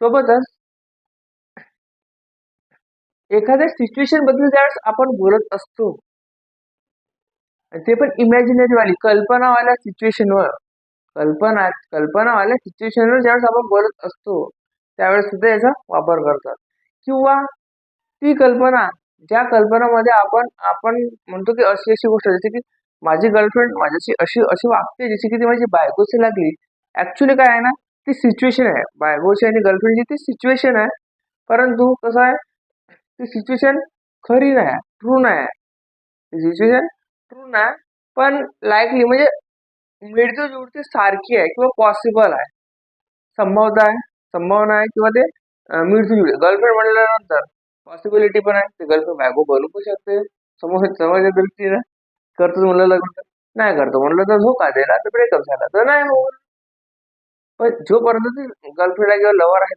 सोबतच एखाद्या सिच्युएशन बद्दल ज्यावेळेस आपण बोलत असतो, ते पण इमॅजिनरी वाली कल्पनावाल्या सिच्युएशनवर कल्पनावाल्या सिच्युएशनवर ज्यावेळेस आपण बोलत असतो, त्यावेळेस सुद्धा याचा वापर करतात. किंवा ती कल्पना, ज्या कल्पनामध्ये आपण आपण म्हणतो की अशी अशी गोष्ट, जशी की माझी गर्लफ्रेंड माझ्याशी अशी अशी वागते जशी की ती माझी बायकोची लागली. ऍक्च्युली काय आहे ना, ती सिच्युएशन आहे. बायकोची आणि गर्लफ्रेंडची ती सिच्युएशन आहे. परंतु कसं आहे, ती सिच्युएशन खरी नाही, ट्रू नाही. ती सिच्युएशन ट्रू नाही, पण लाईकली म्हणजे मिळती जुळती सारखी आहे किंवा पॉसिबल आहे. संभावना आहे किंवा ते मिळती जुळती. गर्लफ्रेंड म्हणल्यानंतर पॉसिबिलिटी पण आहे, ते गर्लफ्रेंड बायको बनू पण शकते. समोरच्या दृष्टीने करतो म्हणलं लग्न तर नाही, करतो म्हणलं तर धोका दिला तर ब्रेकअप झाला तर नाही होत. पण जोपर्यंत ती गर्लफ्रेंड आहे किंवा लव्हर आहे